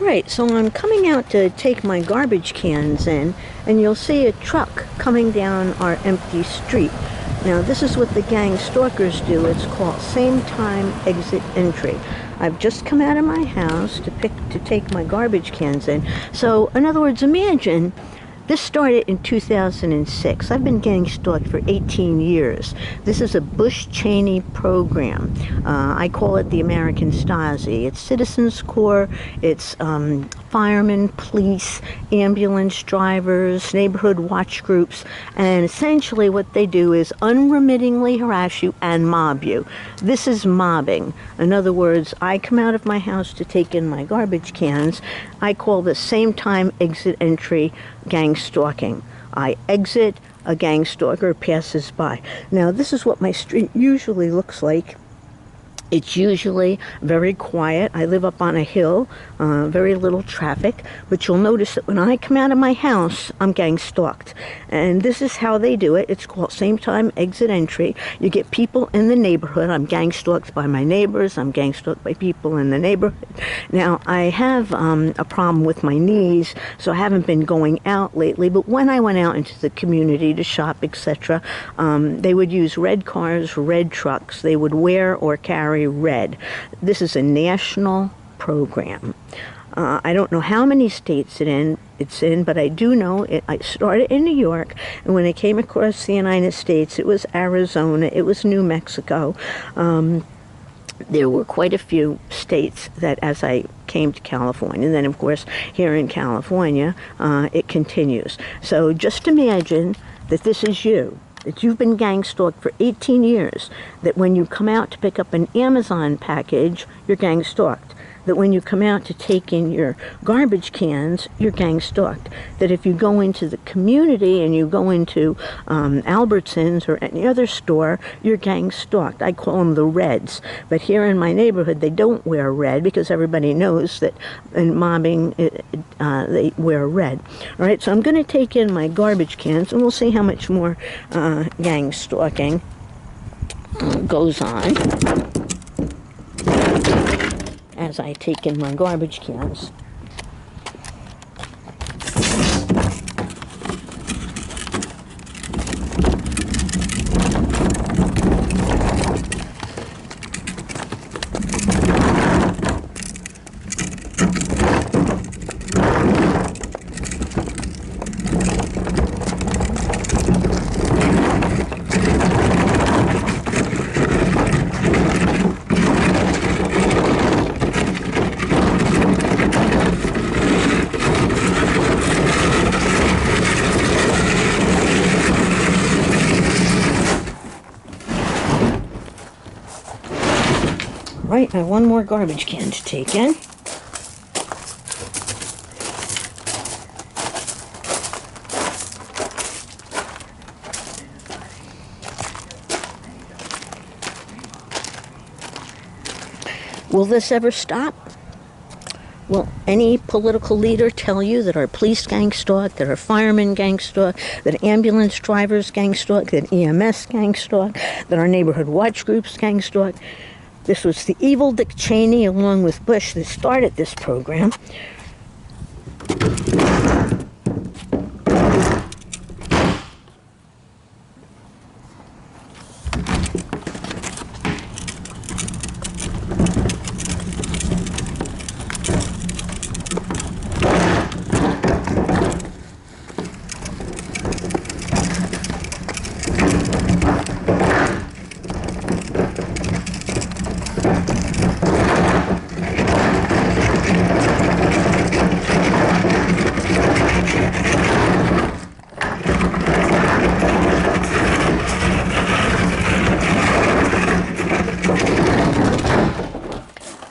Alright, so I'm coming out to take my garbage cans in, and you'll see a truck coming down our empty street. Now, this is what the gang stalkers do. It's called same time exit entry. I've just come out of my house to take my garbage cans in. So, in other words, imagine this started in 2006. I've been getting stalked for 18 years. This is a Bush-Cheney program. I call it the American Stasi. It's Citizens Corps, it's firemen, police, ambulance drivers, neighborhood watch groups, and essentially what they do is unremittingly harass you and mob you. This is mobbing. In other words, I come out of my house to take in my garbage cans. I call this same time exit entry gang stalking. I exit, a gang stalker passes by. Now, this is what my street usually looks like. It's usually very quiet. I live up on a hill, very little traffic, but you'll notice that when I come out of my house, I'm gang stalked. And this is how they do it. It's called same time exit entry. You get people in the neighborhood. I'm gang stalked by my neighbors. I'm gang stalked by people in the neighborhood. Now, I have a problem with my knees, so I haven't been going out lately, but when I went out into the community to shop, etc., they would use red cars, red trucks. They would wear or carry red. This is a national program. I don't know how many states it's in, but I do know I started in New York, and when I came across the United States, it was Arizona, it was New Mexico. There were quite a few states that as I came to California, and then of course here in California, it continues. So just imagine that this is you. That you've been gang stalked for 18 years, that when you come out to pick up an Amazon package, you're gang stalked. That when you come out to take in your garbage cans, you're gang stalked. That if you go into the community and you go into Albertsons or any other store, you're gang stalked. I call them the Reds. But here in my neighborhood, they don't wear red because everybody knows that in mobbing, they wear red. All right, so I'm going to take in my garbage cans, and we'll see how much more gang stalking goes on as I take in my garbage cans. Right, I have one more garbage can to take in. Will this ever stop? Will any political leader tell you that our police gang stalk, that our firemen gang stalk, that ambulance drivers gang stalk, that EMS gang stalk, that our neighborhood watch groups gang stalk? This was the evil Dick Cheney, along with Bush, that started this program.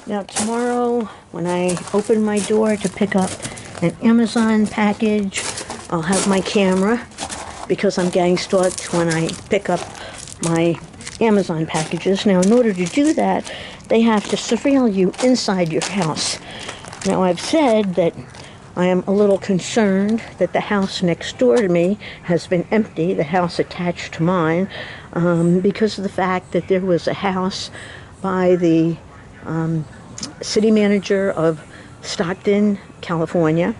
Now tomorrow, when I open my door to pick up an Amazon package, I'll have my camera, because I'm gang stalked when I pick up my Amazon packages. Now, in order to do that, they have to surveil you inside your house. Now, I've said that I am a little concerned that the house next door to me has been empty, the house attached to mine, because of the fact that there was a house by the city manager of Stockton, California,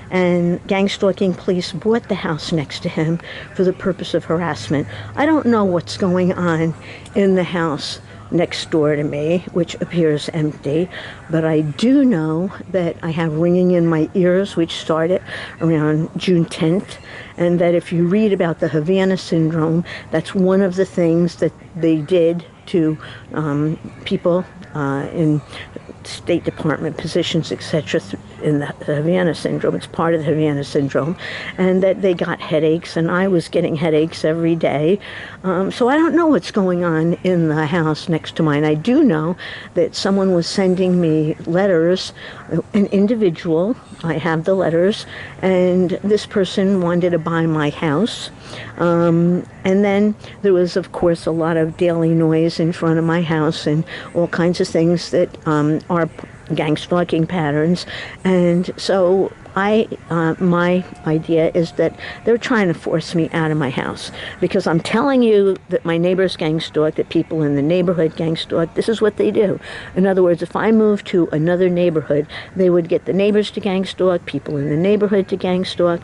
and gang stalking police bought the house next to him for the purpose of harassment. I don't know what's going on in the house next door to me, which appears empty, but I do know that I have ringing in my ears, which started around June 10th, and that if you read about the Havana syndrome, that's one of the things that they did to people in State Department positions, etc., in the Havana syndrome. It's part of the Havana syndrome, and that they got headaches, and I was getting headaches every day. So I don't know what's going on in the house next to mine. I do know that someone was sending me letters, an individual. I have the letters, and this person wanted to buy my house. And then there was, of course, a lot of daily noise in front of my house and all kinds of things that are gang stalking patterns. And so my idea is that they're trying to force me out of my house, because I'm telling you that my neighbors gang stalk, that people in the neighborhood gang stalk. This is what they do. In other words, if I moved to another neighborhood, they would get the neighbors to gang stalk, people in the neighborhood to gang stalk,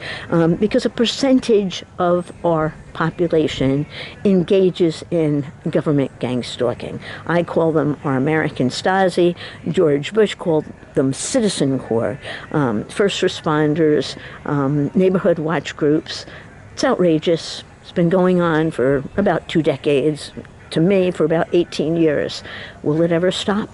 because a percentage of our population engages in government gang stalking. I call them our American Stasi. George Bush called them Citizen Corps, first responders, neighborhood watch groups. It's outrageous. It's been going on for about 2 decades. To me, for about 18 years. Will it ever stop?